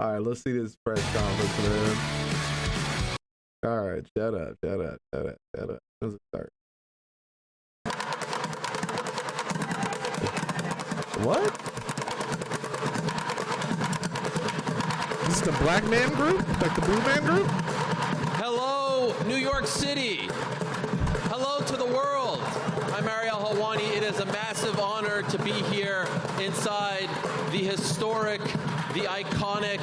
All right, let's see this press conference, man. All right, shut up. Let's start. What? This is the black man group? Like the blue man group? Hello, New York City. Hello to the world. I'm Ariel Helwani. It is a massive honor to be here inside the historic, the iconic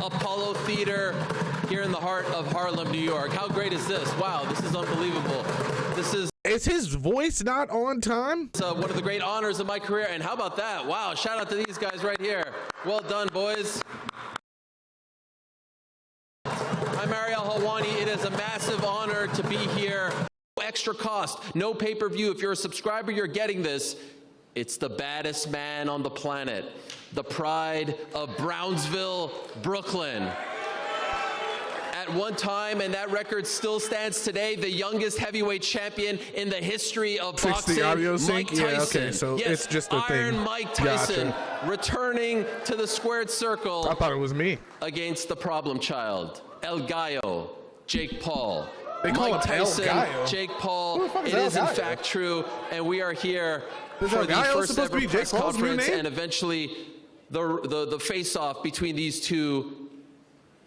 Apollo Theater here in the heart of Harlem, New York. How great is this? Wow, this is unbelievable. Is his voice not on time? It's one of the great honors of my career. And how about that? Wow, shout out to these guys right here. Well done, boys. I'm Ariel Helwani. It is a massive honor to be here. No extra cost, no pay-per-view. If you're a subscriber, you're getting this. It's the baddest man on the planet, the pride of Brownsville, Brooklyn. At one time, and that record still stands today, the youngest heavyweight champion in the history of boxing, the audio Mike sync? Tyson. Yeah, okay, so yes, it's just a Iron thing. Mike Tyson Gotcha. returning to the squared circle. I thought it was me. Against the problem child, El Gallo, Jake Paul. They call Mike him El Tyson, Gallo. Jake Paul. Who the fuck is It El is in Gallo? fact true, and we are here Is for El the Gallo first supposed to ever be press Jake Paul's new conference name? and eventually the face-off between these two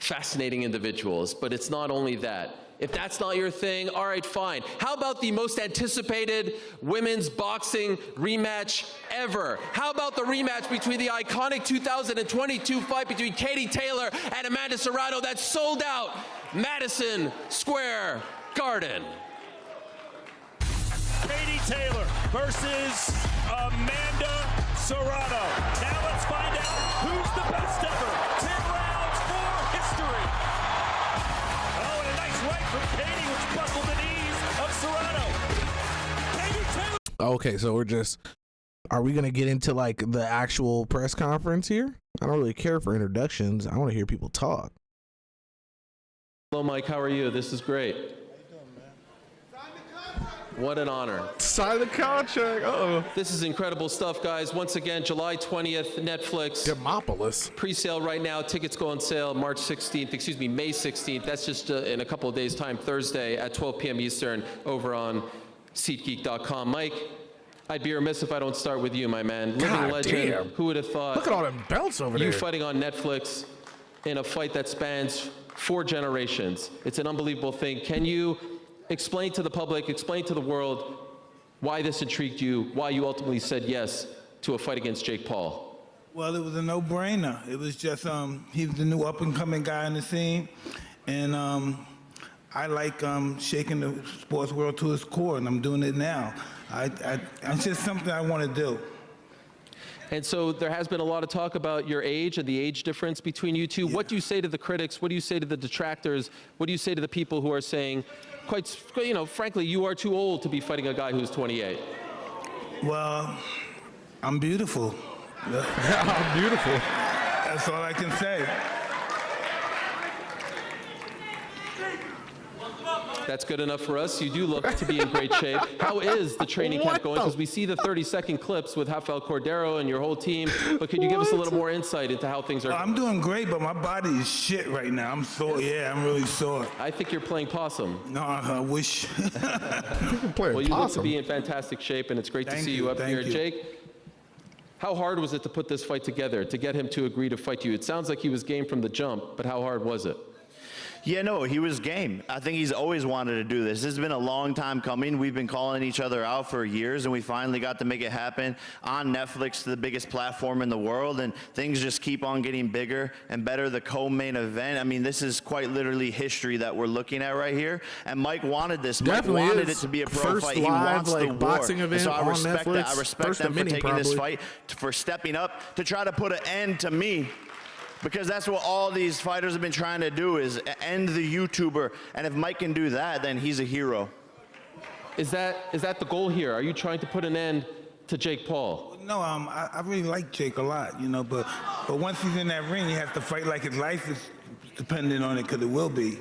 fascinating individuals. But it's not only that. If that's not your thing, all right, fine. How about the most anticipated women's boxing rematch ever? How about the rematch between the iconic 2022 fight between Katie Taylor and Amanda Serrano that sold out Madison Square Garden? Katie Taylor versus Amanda Serrano. Now let's find out who's the best ever. 10 rounds for history. Oh, and a nice right from Katie, which buckled the knees of Serrano. Katie Taylor. Okay, so are we going to get into like the actual press conference here? I don't really care for introductions. I want to hear people talk. Hello, Mike. How are you? This is great. What an honor. Sign the contract. Uh-oh. This is incredible stuff, guys. Once again, July 20th, Netflix. Demopolis. Pre-sale right now. Tickets go on sale May 16th. That's just in a couple of days' time, Thursday at 12 p.m. Eastern over on SeatGeek.com. Mike, I'd be remiss if I don't start with you, my man. Living God legend. damn. Who would have thought? Look at all them belts over there. You fighting on Netflix in a fight that spans 4 generations. It's an unbelievable thing. Can you explain to the public, explain to the world why this intrigued you, why you ultimately said yes to a fight against Jake Paul? Well, it was a no-brainer. It was just, he was the new up-and-coming guy in the scene, and I like shaking the sports world to its core, and I'm doing it now. It's just something I want to do. And so there has been a lot of talk about your age and the age difference between you two. Yeah. What do you say to the critics? What do you say to the detractors? What do you say to the people who are saying, frankly, you are too old to be fighting a guy who's 28? Well, I'm beautiful. I'm beautiful. That's all I can say. That's good enough for us. You do look to be in great shape. How is the training camp going? Because we see the 30-second clips with Rafael Cordero and your whole team, but could you give us a little more insight into how things are going? I'm doing great, but my body is shit right now. I'm sore. Yeah, I'm really sore. I think you're playing possum. No, I wish. Well, you look to be in fantastic shape, and it's great to see you up here. Jake, how hard was it to put this fight together, to get him to agree to fight you? It sounds like he was game from the jump, but how hard was it? Yeah, no, he was game. I think he's always wanted to do this. This has been a long time coming. We've been calling each other out for years, and we finally got to make it happen on Netflix, the biggest platform in the world, and things just keep on getting bigger and better. The co-main event, I mean, this is quite literally history that we're looking at right here, and Mike wanted this. Definitely Mike wanted is. it to be a pro First fight. He live, wants the war. boxing event so I on respect Netflix. that. I respect First them of for many, taking this probably. fight, for stepping up to try to put an end to me. Because that's what all these fighters have been trying to do, is end the YouTuber. And if Mike can do that, then he's a hero. Is that the goal here? Are you trying to put an end to Jake Paul? No, I really like Jake a lot, but once he's in that ring, he has to fight like his life is dependent on it, because it will be.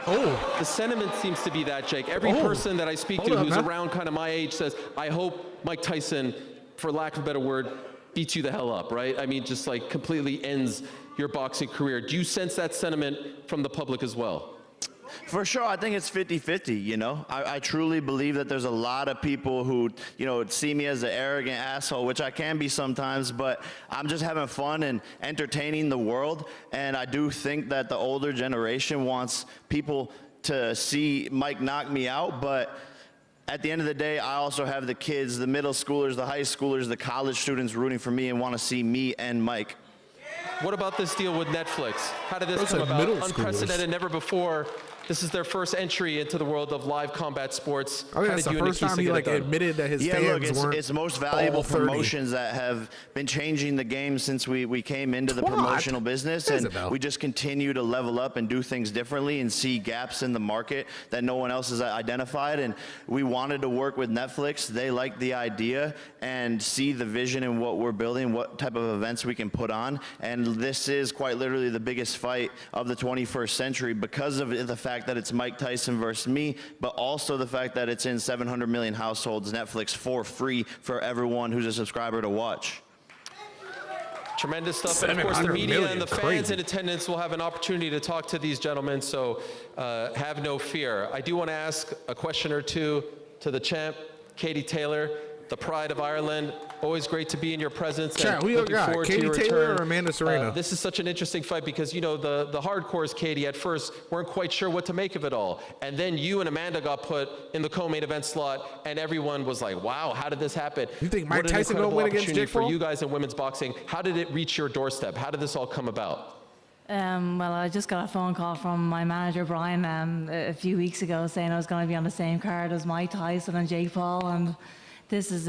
Oh, the sentiment seems to be that, Jake. Every person that I speak to who's around kind of my age says, I hope Mike Tyson, for lack of a better word, beats you the hell up, right? I mean, just like completely ends your boxing career. Do you sense that sentiment from the public as well? For sure, I think it's 50-50, you know. I truly believe that there's a lot of people who, you know, see me as an arrogant asshole, which I can be sometimes, but I'm just having fun and entertaining the world. And I do think that the older generation wants people to see Mike knock me out, but at the end of the day, I also have the kids, the middle schoolers, the high schoolers, the college students rooting for me and want to see me and Mike. What about this deal with Netflix? How did this come about? Unprecedented, never before. This is their first entry into the world of live combat sports. I think that's the first time he admitted that his fans weren't it's the most valuable all 30. promotions that have been changing the game since we came into the promotional business, and we just continue to level up and do things differently and see gaps in the market that no one else has identified. And we wanted to work with Netflix. They liked the idea and see the vision in what we're building, what type of events we can put on. And this is quite literally the biggest fight of the 21st century because of the fact that it's Mike Tyson versus me, but also the fact that it's in 700 million households, Netflix for free for everyone who's a subscriber to watch. Tremendous stuff. And of course, the media and the fans in attendance will have an opportunity to talk to these gentlemen, so have no fear. I do want to ask a question or two to the champ, Katie Taylor, the pride of Ireland. Always great to be in your presence. Chat, who you got? Katie Taylor or Amanda Serrano? This is such an interesting fight because, you know, the hardcores, Katie, at first weren't quite sure what to make of it all. And then you and Amanda got put in the co-main event slot, and everyone was like, wow, how did this happen? You think Mike Tyson going to win against Jake Paul? For you guys in women's boxing, how did it reach your doorstep? How did this all come about? Well, I just got a phone call from my manager, Brian, a few weeks ago saying I was going to be on the same card as Mike Tyson and Jake Paul, and this is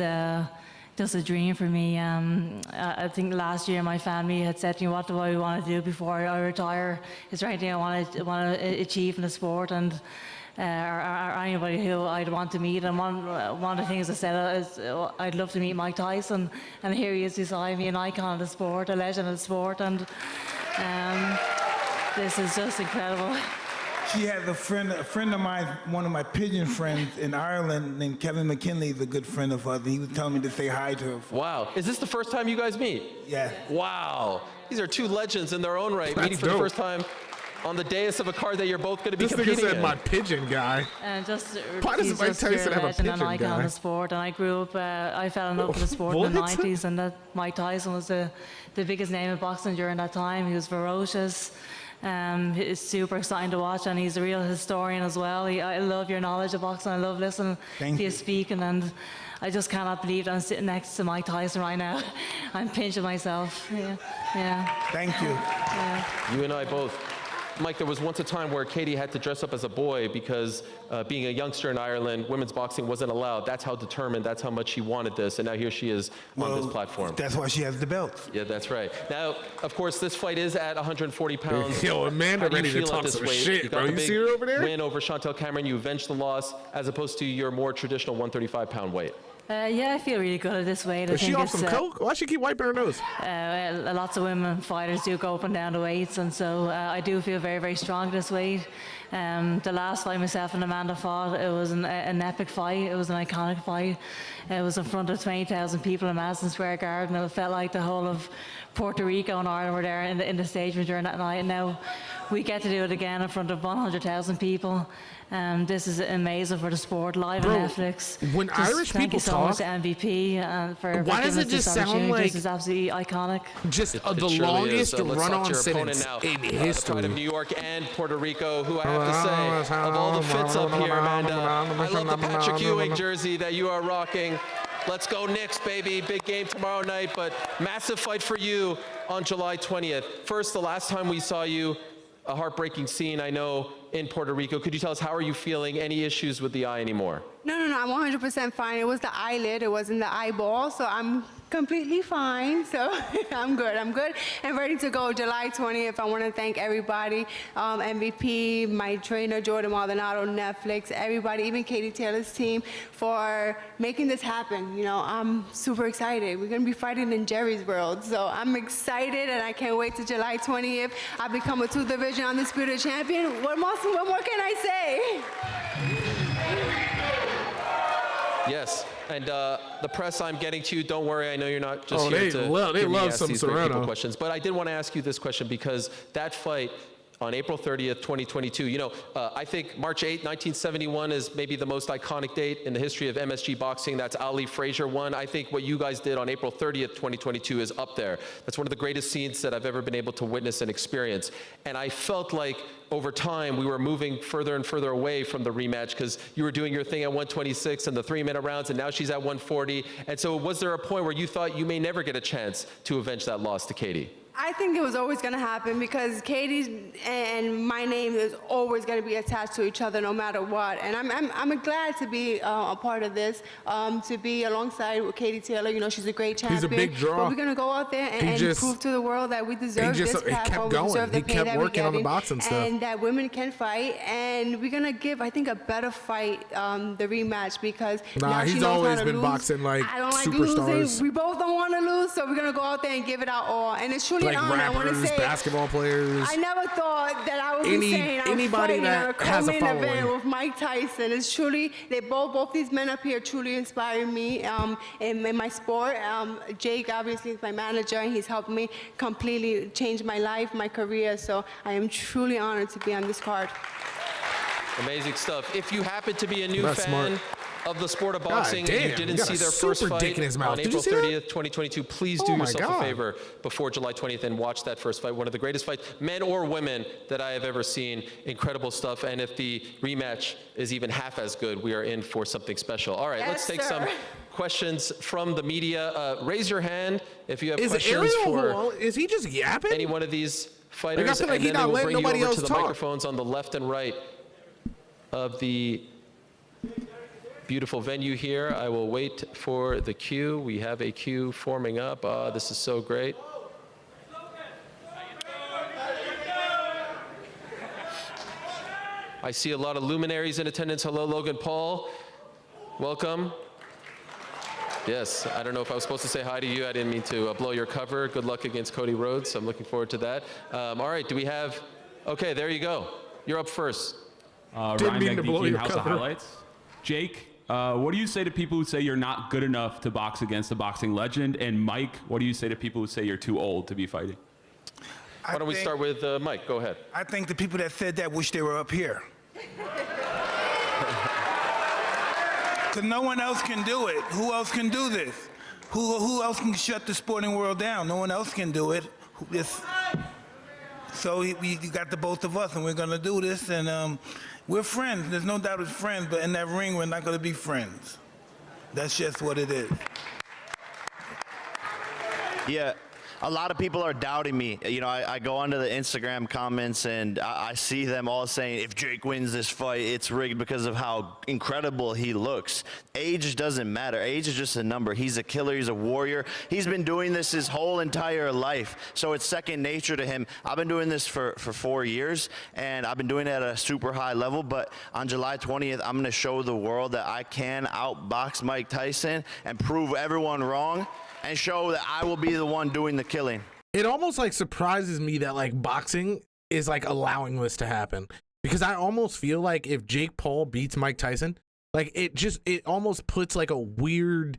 just a dream for me. I think last year my family had said to me, what do I want to do before I retire? Is there anything I want to achieve in the sport, and or anybody who I'd want to meet? And one of the things I said is I'd love to meet Mike Tyson, and here he is beside me, an icon of the sport, a legend of the sport, and this is just incredible. She has a friend of mine, one of my pigeon friends in Ireland named Kevin McKinley, is a good friend of ours, and he was telling me to say hi to her. Wow. Is this the first time you guys meet? Yeah. Wow. These are two legends in their own right, meeting for the first time on the dais of a card that you're both going to be competing in. This nigga said my pigeon guy. And just, why does Mike Tyson have a pigeon an icon guy? of the sport, and I grew up, I fell in love with the sport in the 90s, and that Mike Tyson was the biggest name in boxing during that time. He was ferocious. It's super exciting to watch, and he's a real historian as well. I love your knowledge of boxing. I love listening to you speaking, and I just cannot believe that I'm sitting next to Mike Tyson right now. I'm pinching myself. Yeah. Thank you. You and I both. Mike, there was once a time where Katie had to dress up as a boy because being a youngster in Ireland, women's boxing wasn't allowed. That's how determined, that's how much she wanted this, and now here she is on this platform. That's why she has the belt. Yeah, that's right. Now, of course, this fight is at 140 pounds. Yo, Amanda ready to talk some shit, bro. You see her over there? Win over Chantel Cameron. You avenged the loss as opposed to your more traditional 135-pound weight. Yeah, I feel really good at this weight. Is she off some coke? Why she keep wiping her nose? Lots of women fighters do go up and down the weights, and so I do feel very, very strong at this weight. The last fight myself and Amanda fought, it was an epic fight. It was an iconic fight. It was in front of 20,000 people in Madison Square Garden. It felt like the whole of Puerto Rico and Ireland were there in the stadium during that night. And now we get to do it again in front of 100,000 people. This is amazing for the sport, live on Netflix. When Irish thank people you so talk, much to MVP for why does it just sound like this is absolutely iconic? Just the longest run-on sentence in history? The pride of New York and Puerto Rico, who I have to say, of all the fits up here, Amanda, I love the Patrick Ewing jersey that you are rocking. Let's go Knicks, baby. Big game tomorrow night, but massive fight for you on July 20th. First, the last time we saw you, a heartbreaking scene, I know, in Puerto Rico. Could you tell us, how are you feeling? Any issues with the eye anymore? No, I'm 100% fine. It was the eyelid, it wasn't the eyeball, so I'm completely fine. So I'm good and ready to go July 20th. I want to thank everybody, MVP, my trainer, Jordan Maldonado, Netflix, everybody, even Katie Taylor's team, for making this happen. You know, I'm super excited. We're going to be fighting in Jerry's World, so I'm excited, and I can't wait to July 20th. I become a 2-division undisputed champion. What more can I say? Yes, And the press I'm getting to, don't worry, I know you're not just here to they love ask some these great people Serrano questions. But I did want to ask you this question because that fight on April 30th, 2022, you know, I think March 8th, 1971 is maybe the most iconic date in the history of MSG boxing. That's Ali Frazier won. I think what you guys did on April 30th, 2022 is up there. That's one of the greatest scenes that I've ever been able to witness and experience. And I felt like over time, we were moving further and further away from the rematch because you were doing your thing at 126 and the 3-minute rounds, and now she's at 140. And so was there a point where you thought you may never get a chance to avenge that loss to Katie? I think it was always going to happen because Katie's and my name is always going to be attached to each other no matter what. And I'm glad to be a part of this, to be alongside with Katie Taylor. You know, she's a great champion. He's a big draw. But we're going to go out there and prove to the world that we deserve this platform. He kept going. We deserve the He pay kept that we're working on the getting, boxing stuff. and that women can fight. And we're going to give, I think, a better fight, the rematch, because now she he's knows always how to been lose. boxing like I don't like superstars. losing. We both don't want to lose, so we're going to go out there and give it our all. And it's truly Like an honor. I want to rappers, say, basketball players. I never thought that I would be saying I'm anybody fighting that on a has a co-main event following. with Mike Tyson. It's truly, both these men up here truly inspire me in my sport. Jake obviously is my manager, and he's helped me completely change my life, my career. So I am truly honored to be on this card. Amazing stuff. If you happen to be a new That's fan smart. of the sport of boxing and damn, you didn't got see a their first super dick fight in his mouth. on Did you April see that? 30th, 2022, please Oh do my yourself God. a favor before July 20th and watch that first fight. One of the greatest fights, men or women, that I have ever seen. Incredible stuff. And if the rematch is even half as good, we are in for something special. All right, Yes, let's take sir. some questions from the media. Raise your hand if you have Is questions for Ariel? Is he just yapping? any one of these fighters, I feel like and he's then they not will letting bring you nobody over else to the talk. microphones on the left and right of the beautiful venue here. I will wait for the queue. We have a queue forming up. This is so great. I see a lot of luminaries in attendance. Hello, Logan Paul. Welcome. Yes, I don't know if I was supposed to say hi to you. I didn't mean to blow your cover. Good luck against Cody Rhodes. I'm looking forward to that. All right, do we have... Okay, there you go. You're up first. Didn't mean to blow your House of cover. Highlights. Jake, what do you say to people who say you're not good enough to box against a boxing legend? And Mike, what do you say to people who say you're too old to be fighting? Why don't we start with Mike? Go ahead. I think the people that said that wish they were up here. Because no one else can do it. Who else can do this? Who else can shut the sporting world down? No one else can do it. So we got the both of us, and we're going to do this. And we're friends. There's no doubt it's friends. But in that ring, we're not going to be friends. That's just what it is. Yeah, a lot of people are doubting me. You know, I go onto the Instagram comments and I see them all saying, if Jake wins this fight, it's rigged because of how incredible he looks. Age doesn't matter. Age is just a number. He's a killer. He's a warrior. He's been doing this his whole entire life. So it's second nature to him. I've been doing this for 4 years, and I've been doing it at a super high level. But on July 20th, I'm going to show the world that I can outbox Mike Tyson and prove everyone wrong, and show that I will be the one doing the killing. It almost like surprises me that like boxing is like allowing this to happen, because I almost feel like if Jake Paul beats Mike Tyson, like it almost puts like a weird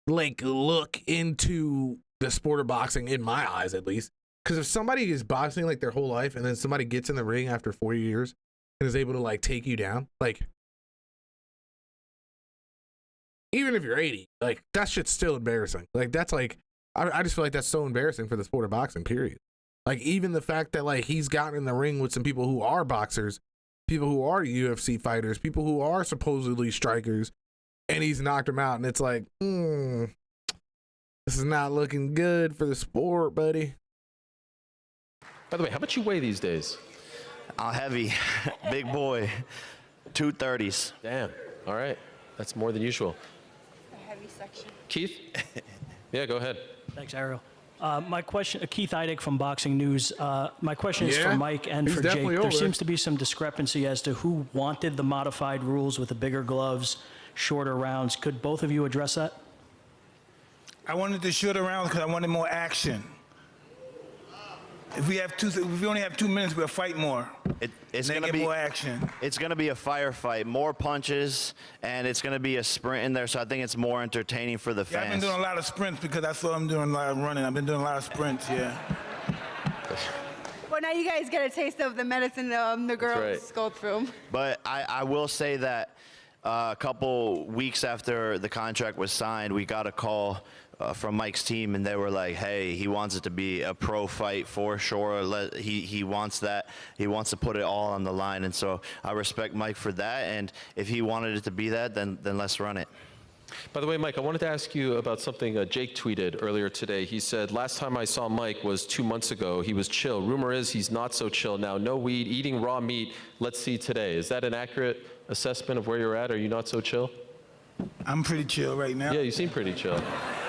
like look into the sport of boxing, in my eyes at least. Because if somebody is boxing like their whole life and then somebody gets in the ring after 4 years and is able to like take you down, like even if you're 80, like that shit's still embarrassing. Like that's like, I just feel like that's so embarrassing for the sport of boxing, period. Like even the fact that like he's gotten in the ring with some people who are boxers, people who are UFC fighters, people who are supposedly strikers, and he's knocked them out. And it's like, this is not looking good for the sport, buddy. By the way, how much you weigh these days? I'm heavy, big boy, 230s. Damn. All right. That's more than usual. A heavy section. Keith? Yeah, go ahead. Thanks, Ariel. My question, Keith Eidig from Boxing News. My question is for Mike and he's for Jake. definitely There over. seems to be some discrepancy as to who wanted the modified rules with the bigger gloves, shorter rounds. Could both of you address that? I wanted to shoot around because I wanted more action. If we only have 2 minutes, we'll fight more. It's Then going to get be more action. It's going to be a firefight, more punches, and it's going to be a sprint in there. So I think it's more entertaining for the Yeah, I've been fans. doing a lot of sprints because I saw him doing a lot of running. I've been doing a lot of sprints, yeah. Well, now you guys get a taste of the medicine the girls right. go through. But I will say that a couple weeks after the contract was signed, we got a call from Mike's team, and they were like, hey, he wants it to be a pro fight for sure. He wants that. He wants to put it all on the line. And so I respect Mike for that. And if he wanted it to be that, then let's run it. By the way, Mike, I wanted to ask you about something Jake tweeted earlier today. He said, last time I saw Mike was 2 months ago. He was chill. Rumor is he's not so chill now. No weed, eating raw meat. Let's see today. Is that an accurate assessment of where you're at? Are you not so chill? I'm pretty chill right now. Yeah, you seem pretty chill.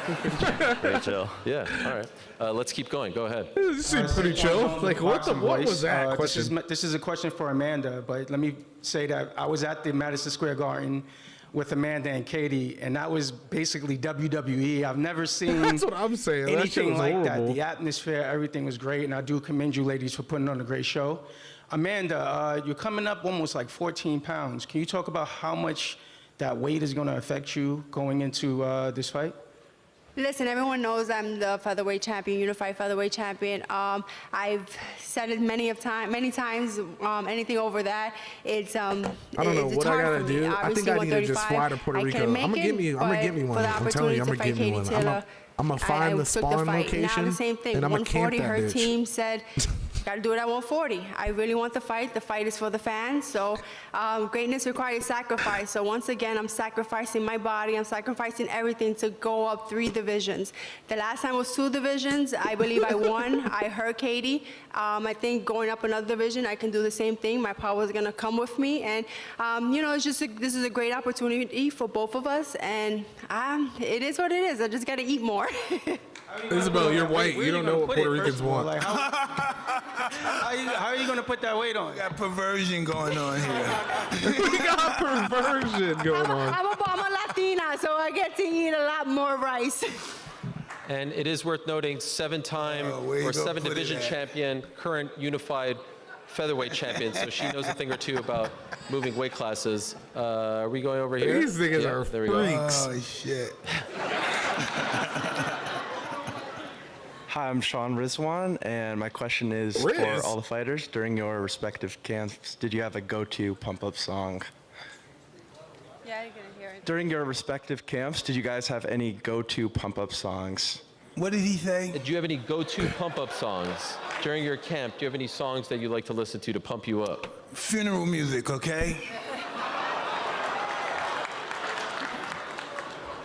Pretty chill. Yeah, all right. Let's keep going. Go ahead. This seems pretty chill. Like, what was that question? This is a question for Amanda, but let me say that I was at the Madison Square Garden with Amanda and Katie, and that was basically WWE. I've never seen That's what I'm saying. That shit anything was like horrible. that. The atmosphere, everything was great, and I do commend you ladies for putting on a great show. Amanda, you're coming up almost like 14 pounds. Can you talk about how much that weight is going to affect you going into this fight? Listen, everyone knows I'm the featherweight champion, unified featherweight champion. I've said it many times. Anything over that, it's I don't know it's what I hard gotta for me. do. I think I need to just fly to Puerto Rico. I'm gonna get me one. I'm telling you, I'm gonna get me one. I'm gonna find the spawn location, now the same thing. and I'm gonna camp 140, that her bitch. team said, gotta do it at 140. I really want the fight. The fight is for the fans. So greatness requires sacrifice. So once again, I'm sacrificing my body. I'm sacrificing everything to go up 3 divisions. The last time was 2 divisions. I believe I won. I hurt Katie. I think going up another division, I can do the same thing. My power is gonna come with me. And it's just this is a great opportunity for both of us. And it is what it is. I just gotta eat more. Isabel, you're white. You don't know what Puerto Ricans want. Like, how are you going to put that weight on? We got perversion going on here. We got perversion going on. I'm a Latina, so I get to eat a lot more rice. And it is worth noting, 7-time where you or gonna 7-division put it at? champion, current unified featherweight champion, so she knows a thing or two about moving weight classes. Are we going over here? These niggas are there we go. freaks. Oh, shit. Hi, I'm Sean Rizwan, and my question is Riz. for all the fighters. During your respective camps, did you have a go-to pump-up song? Yeah, you're gonna hear it. During your respective camps, did you guys have any go-to pump-up songs? What did he say? Do you have any go-to pump-up songs during your camp? Do you have any songs that you like to listen to pump you up? Funeral music, okay?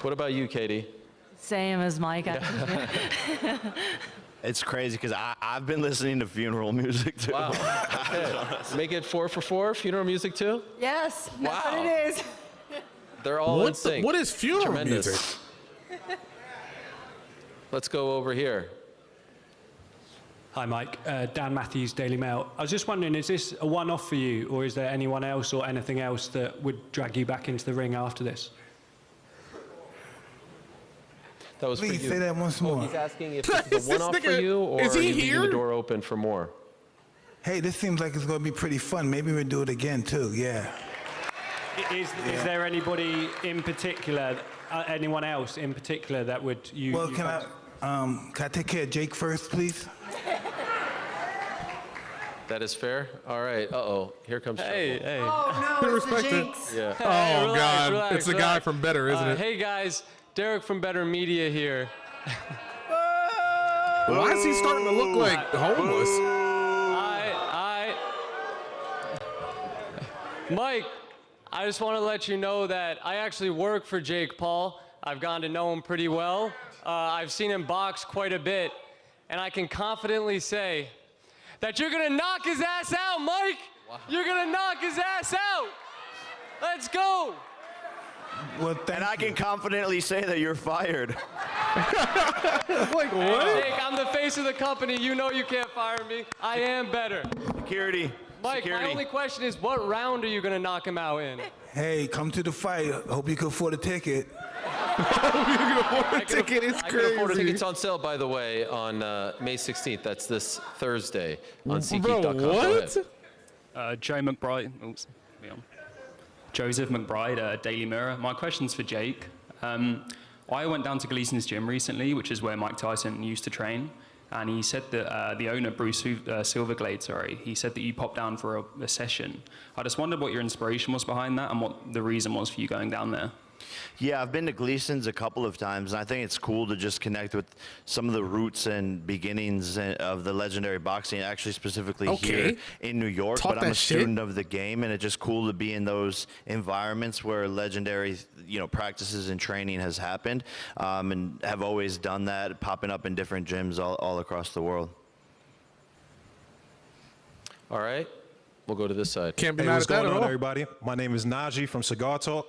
What about you, Katie? Same as Mike. It's crazy because I've been listening to funeral music too. Wow. Okay. Make it 4 for 4, funeral music too? Yes, that's Wow. what it is. They're all in sync. What is funeral Tremendous. music? Let's go over here. Hi, Mike. Dan Matthews, Daily Mail. I was just wondering, is this a one-off for you, or is there anyone else or anything else that would drag you back into the ring after this? That was Please for you. say that once more. He's asking if this Is is a this one-off for nigga- you, or is are he you leaving here? the door open for more? Hey, this seems like it's going to be pretty fun. Maybe we'll do it again, too. Yeah. Is there anybody in particular, anyone else in particular that would you? Well, you can I take care of Jake first, please? That is fair. All right. Uh-oh. Here comes trouble. Hey. Oh no, it's the Respect it. jinx. Yeah. Oh, God. relax, It's the guy relax. from Better, isn't it? Hey guys, Derek from Better Media here. Why is he starting to look like homeless? Mike, I just want to let you know that I actually work for Jake Paul. I've gotten to know him pretty well. I've seen him box quite a bit, and I can confidently say that you're gonna knock his ass out, Mike. Wow. You're gonna knock his ass out. Let's go. Well, And I can confidently say that you're fired. Like, Hey, what? Jake, I'm the face of the company. You know you can't fire me. I am better. Security. Mike, Security. my only question is, what round are you gonna knock him out in? Hey, come to the fight. I hope you can afford a ticket. You can afford a ticket. It's I can afford crazy. tickets on sale, by the way, on May 16th. That's this Thursday on SeatGeek.com. Bro, Go what? ahead. Joe McBride. Oops, Joseph McBride, Daily Mirror. My question's for Jake. I went down to Gleason's gym recently, which is where Mike Tyson used to train, and he said that the owner, Bruce Silverglade, he said that you popped down for a session. I just wondered what your inspiration was behind that and what the reason was for you going down there. Yeah, I've been to Gleason's a couple of times, and I think it's cool to just connect with some of the roots and beginnings of the legendary boxing, actually specifically here in New York. Talk but I'm that a student of the game, and it's just cool to be in those environments where legendary, practices and training has happened, and have always done that, popping up in different gyms all across the world. All right. We'll go to this side. Can't be Hey, mad what's at that going at on, all. everybody? My name is Najee from Cigar Talk.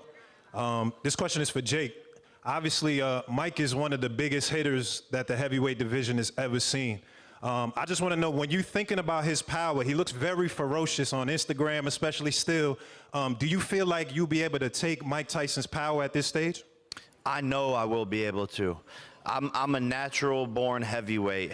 This question is for Jake. Obviously, Mike is one of the biggest hitters that the heavyweight division has ever seen. I just want to know, when you're thinking about his power, he looks very ferocious on Instagram, especially still. Do you feel like you'll be able to take Mike Tyson's power at this stage? I know I will be able to. I'm a natural-born heavyweight.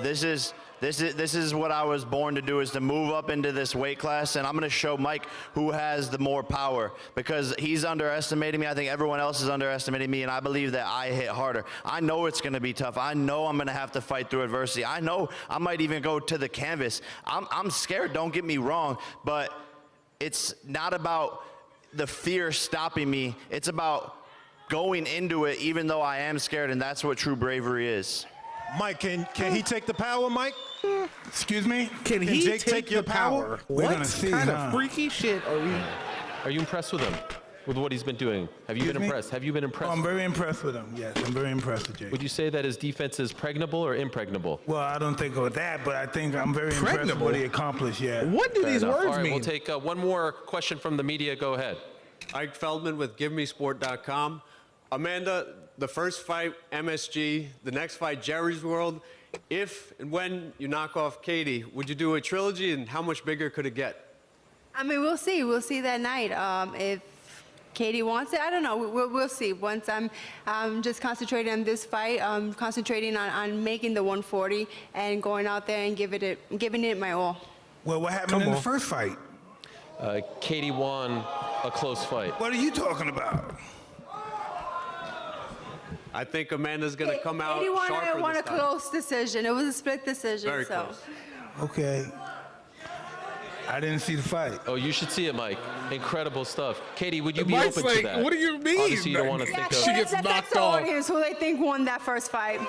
This is what I was born to do, is to move up into this weight class, and I'm going to show Mike who has the more power, because he's underestimating me. I think everyone else is underestimating me, and I believe that I hit harder. I know it's going to be tough. I know I'm going to have to fight through adversity. I know I might even go to the canvas. I'm scared, don't get me wrong, but it's not about the fear stopping me. It's about going into it even though I am scared, and that's what true bravery is. Mike, can he take the power, Mike? Excuse me? Can he Jake take your power? We're What gonna see, kind huh? of freaky shit are we? Are you impressed with him? With what he's been doing? Have you been Excuse me? impressed? Have you been Oh, impressed? I'm very impressed with him. Yes, I'm very impressed with Jake. Would you say that his defense is pregnable or impregnable? Well, I don't think of that, but I think I'm very impressed with Pregnable? what he accomplished. Yeah. What do Fair these enough. words All right, mean? we'll take one more question from the media. Go ahead. Ike Feldman with GiveMeSport.com. Amanda, the first fight, MSG. The next fight, Jerry's World. If and when you knock off Katie, would you do a trilogy, and how much bigger could it get? I mean, we'll see. We'll see that night. If Katie wants it, I don't know. We'll see. Once I'm just concentrating on this fight, concentrating on making the 140 and going out there and giving it my all. Well, what happened in the first fight? Katie won a close fight. What are you talking about? I think Amanda's going to come out 81, sharper I won this a time. close decision. It was a split decision. Very so. close. Okay. I didn't see the fight. Oh, you should see it, Mike. Incredible stuff. Katie, would you be Mike's open like, to that? what do you mean? Obviously, you don't want to Yeah, think She of. gets that's knocked the off. audience who they think won that first fight.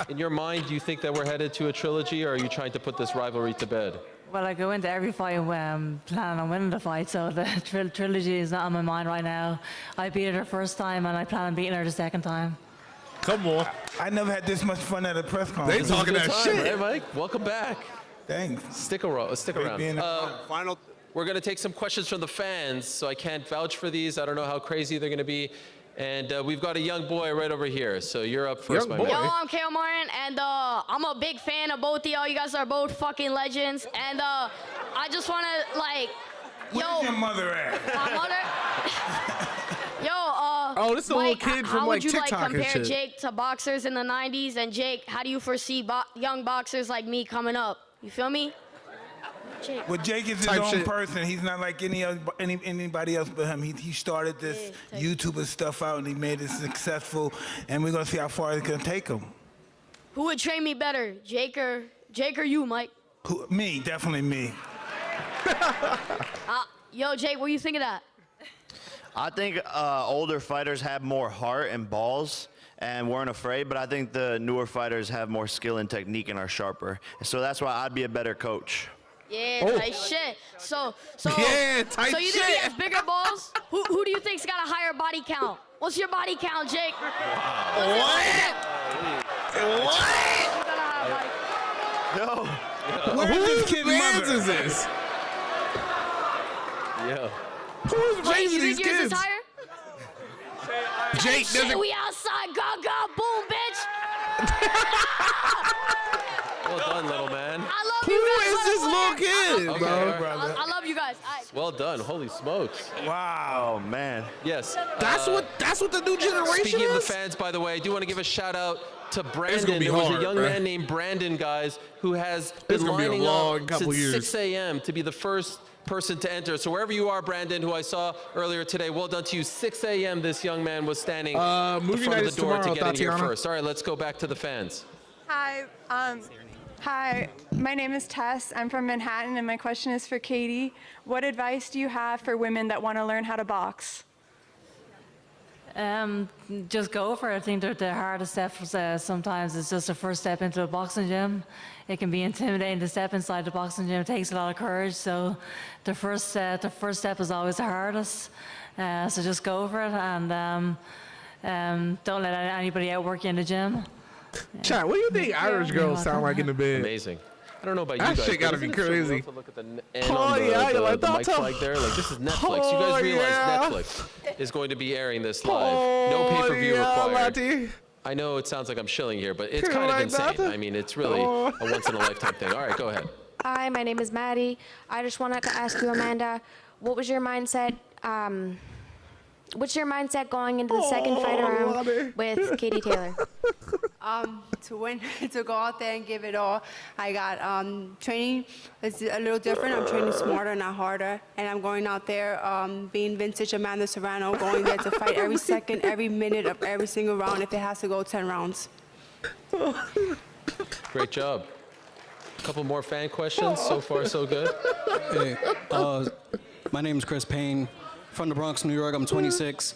In your mind, do you think that we're headed to a trilogy, or are you trying to put this rivalry to bed? Well, I go into every fight planning on winning the fight, so the trilogy is not on my mind right now. I beat her the first time, and I plan on beating her the second time. Come on. I never had this much fun at a press They conference. talking Good that time, shit. right, Mike? Welcome back. Thanks. Stick around. being Final. We're going to take some questions from the fans, so I can't vouch for these. I don't know how crazy they're going to be. And we've got a young boy right over here, so you're up first, Young my boy? man. Yo, I'm Kale Martin, and I'm a big fan of both of y'all. You guys are both fucking legends, and I just want to, like, Where's your mother at? my mother. Yo, Oh, this is a little kid from, how like, would you TikTok and compare shit. Jake to boxers in the 90s? And Jake, how do you foresee young boxers like me coming up? You feel me? Jake. Well, Jake is his Type own shit. person. He's not like anybody else but him. He started this YouTuber stuff out, and he made it successful. And we're gonna see how far it's gonna take him. Who would train me better, Jake or you, Mike? Me, definitely me. Yo, Jake, what do you think of that? I think older fighters have more heart and balls and weren't afraid, but I think the newer fighters have more skill and technique and are sharper. So that's why I'd be a better coach. Yeah, tight shit. So Yeah, tight so you think he shit. has bigger balls? Who do you think's got a higher body count? What's your body count, Jake? Yo, Where's this kid's Whose mother? is this? Yeah. Who's Jake, raising you these think yours kids? is higher? Jake Shit, doesn't. we outside, go, boom, bitch. Well done, little man. I love Who you guys. is this little kid, Okay, bro? all right. I love you guys. All right. Well done. Holy smokes. Wow, man. Yes. That's what the new generation Speaking of the is? fans, by the way, I do want to give a shout out to gonna Brandon. be There was hard, a young bro. man named Brandon, guys, who has been It's gonna be a lining long up couple since years. 6 a.m. to be the first person to enter. So wherever you are, Brandon, who I saw earlier today, well done to you. 6 a.m. this young man was standing in movie front night of is the door tomorrow, to get in here Tatiana. first. All right, let's go back to the fans. Hi. Hi. My name is Tess. I'm from Manhattan, and my question is for Katie. What advice do you have for women that want to learn how to box? Just go for it. I think that the hardest step sometimes is just the first step into a boxing gym. It can be intimidating to step inside the boxing gym. It takes a lot of courage. So the first step is always the hardest. So just go for it and don't let anybody outwork you in the gym. Chat, what do you think Irish girls sound like in the bed? Amazing. I don't know about you That guys. shit gotta but be isn't it so crazy. real to look at the end on the mic flag there? Like, this is Netflix. You guys realize Netflix is going to be airing this live. No pay-per-view required. I know it sounds like I'm shilling here, but it's kind of insane. I mean, it's really a once-in-a-lifetime thing. All right, go ahead. Hi, my name is Maddie. I just wanted to ask you, Amanda, what was your mindset? What's your mindset going into the second fight around with Katie Taylor? To win, to go out there and give it all. I got training is a little different. I'm training smarter, not harder. And I'm going out there being vintage Amanda Serrano, going there to fight every second, every minute of every single round if it has to go 10 rounds. Great job. A couple more fan questions. So far, so good. Hey, my name is Chris Payne, from the Bronx, New York. I'm 26.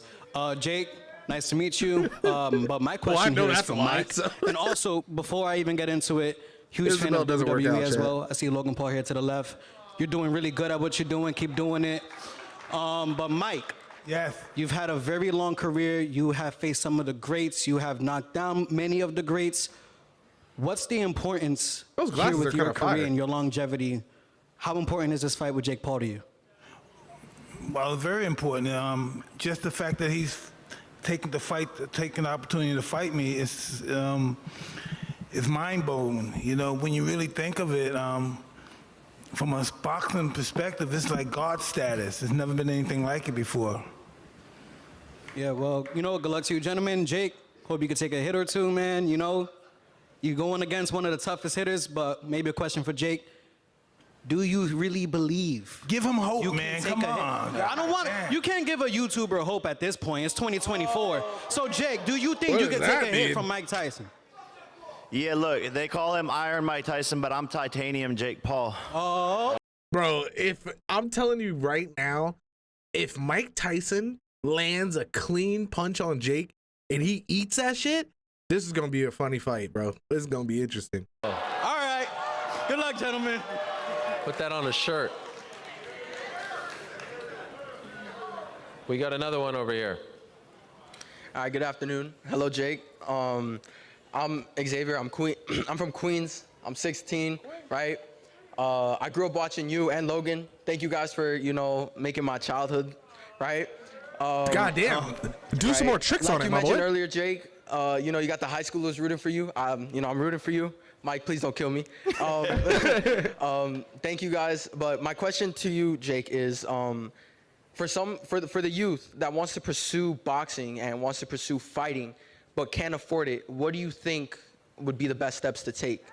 Jake, nice to meet you. But my question here is for Mike. And also, before I even get into it, huge fan of WWE as well. I see Logan Paul here to the left. You're doing really good at what you're doing. Keep doing it. But Mike, yes, you've had a very long career. You have faced some of the greats. You have knocked down many of the greats. What's the importance here with your career and your longevity? How important is this fight with Jake Paul to you? Well, it's very important. Just the fact that he's taking the opportunity to fight me is mind-blowing. You know, when you really think of it, from a boxing perspective, it's like God status. There's never been anything like it before. Yeah, well, you know, good luck to you, gentlemen. Jake, hope you could take a hit or two, man. You know, you're going against one of the toughest hitters, but maybe a question for Jake. Do you really believe? Give him hope, man. Come on. I don't want. You can't give a YouTuber hope at this point. It's 2024. So, Jake, do you think you can take a hit from Mike Tyson? Yeah, look, they call him Iron Mike Tyson, but I'm Titanium Jake Paul. Oh. Bro, if I'm telling you right now, if Mike Tyson lands a clean punch on Jake and he eats that shit, this is going to be a funny fight, bro. This is going to be interesting. All right. Good luck, gentlemen. Put that on a shirt. We got another one over here. All right, good afternoon. Hello, Jake. I'm Xavier. I'm from Queens. I'm 16, right? I grew up watching you and Logan. Thank you guys for, you know, making my childhood, right? God damn. Do some more tricks on it, my boy. Like you mentioned earlier, Jake, you know, you got the high schoolers rooting for you. You know, I'm rooting for you. Mike, please don't kill me. Thank you guys. But my question to you, Jake, is for the youth that wants to pursue boxing and wants to pursue fighting but can't afford it, what do you think would be the best steps to take?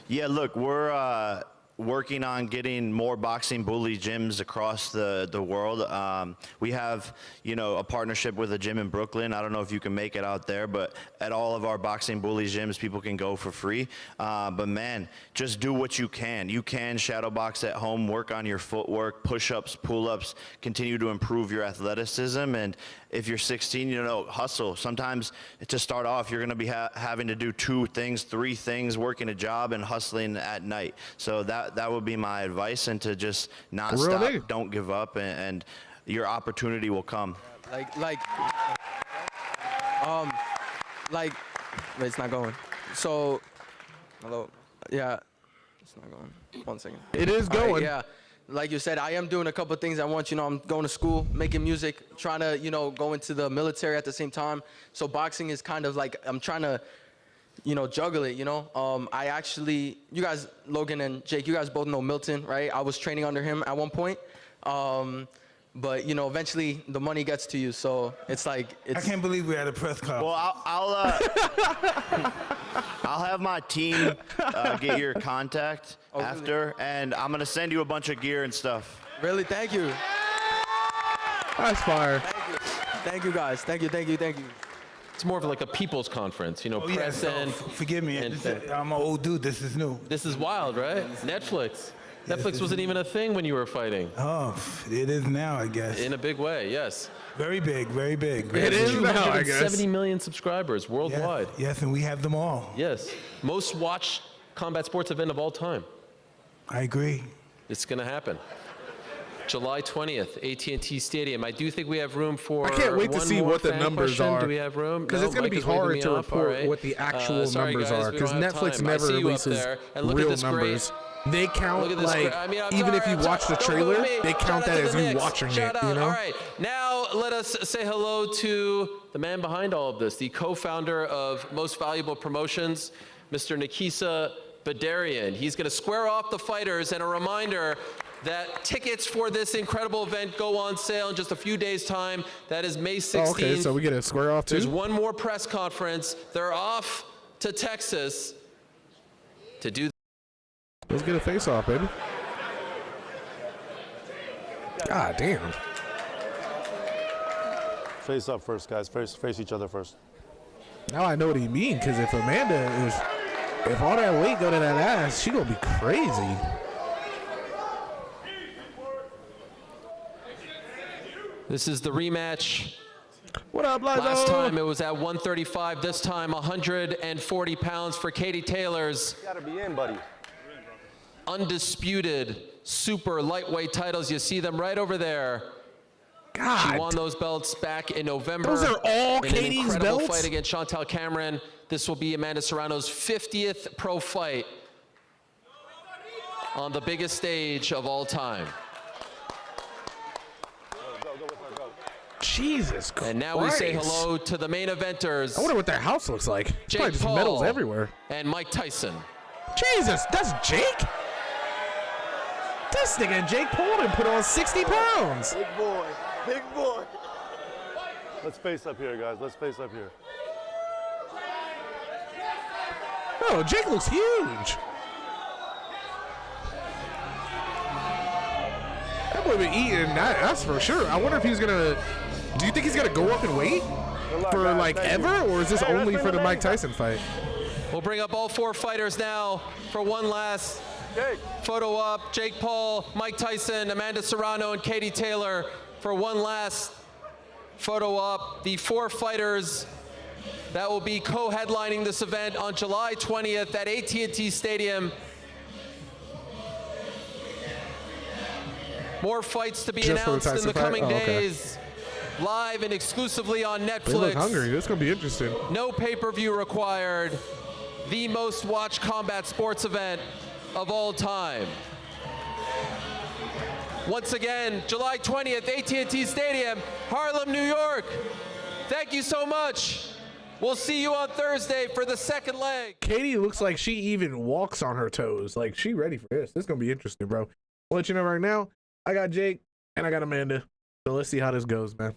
Yeah, look, we're working on getting more boxing bully gyms across the world. We have, you know, a partnership with a gym in Brooklyn. I don't know if you can make it out there, but at all of our boxing bully gyms, people can go for free. But man, just do what you can. You can shadow box at home, work on your footwork, push-ups, pull-ups, continue to improve your athleticism. And if you're 16, you know, hustle. Sometimes to start off, you're going to be having to do 2 things, 3 things, working a job and hustling at night. So that would be my advice, and to just not stop, don't give up, and your opportunity will come. Wait, it's not going. So, hello, yeah, it's not going. 1 second. It is going. All right, yeah. Like you said, I am doing a couple of things. You know, I'm going to school, making music, trying to, you know, go into the military at the same time. So boxing is kind of like, I'm trying to juggle it, I actually, you guys, Logan and Jake, you guys both know Milton, right? I was training under him at one point. But, eventually the money gets to you, so it's like, I can't believe we had a press conference. Well, I'll have my team get your contact after, and I'm going to send you a bunch of gear and stuff. Really? Thank you. That's fire. Thank you, guys. Thank you. It's more of like a people's conference, press and... Forgive me, I'm an old dude. This is new. This is wild, right? Netflix. Netflix wasn't even a thing when you were fighting. Oh, it is now, I guess. In a big way, yes. Very big, very big. It is now, I guess. 70 million subscribers worldwide. Yes, and we have them all. Yes. Most watched combat sports event of all time. I agree. It's going to happen. July 20th, AT&T Stadium. I do think we have room for I can't wait to see what the numbers are. Do we have room? Because it's going to be hard to report what the actual numbers are. Because Netflix never releases real numbers. They count like, even if you watch the trailer, they count that as you watching it, All right, now let us say hello to the man behind all of this, the co-founder of Most Valuable Promotions, Mr. Nikisa Badarian. He's going to square off the fighters, and a reminder that tickets for this incredible event go on sale in just a few days' time. That is May 16th. Oh, okay, so we get a square off too? There's one more press conference. They're off to Texas to do. Let's get a face-off, baby. God damn. Face up first, guys. Face each other first. Now I know what he mean, because if if all that weight go to that ass, she gonna be crazy. This is the rematch. What up, Lizo? Last time it was at 135. This time 140 pounds for Katie Taylor's. You gotta be in, buddy. Undisputed super lightweight titles. You see them right over there. God. She won those belts back in November. Those are all in Katie's an incredible belts? fight against Chantel Cameron. This will be Amanda Serrano's 50th pro fight on the biggest stage of all time. Jesus Christ. And now we say hello to the main eventers. I wonder what their house looks like. It's Jake probably just Paul medals everywhere. and Mike Tyson. Jesus, that's Jake? This nigga Jake Paul put on 60 pounds. Big boy. Big boy. Let's face up here, guys. Let's face up here. Oh, Jake looks huge. That boy been eating, that's for sure. I wonder if he's gonna, do you think he's gonna go up in weight for like ever, or is this only for the Mike Tyson fight? We'll bring up all four fighters now for one last photo op. Jake Paul, Mike Tyson, Amanda Serrano, and Katie Taylor for one last photo op. The four fighters that will be co-headlining this event on July 20th at AT&T Stadium. More fights to be announced in the coming days. Live and exclusively on Netflix. They look hungry. This is gonna be interesting. No pay-per-view required. The most watched combat sports event of all time. Once again, July 20th, AT&T Stadium, Harlem, New York. Thank you so much. We'll see you on Thursday for the second leg. Katie looks like she even walks on her toes. Like, she ready for this. This is gonna be interesting, bro. I'll let you know right now, I got Jake and I got Amanda. So let's see how this goes, man.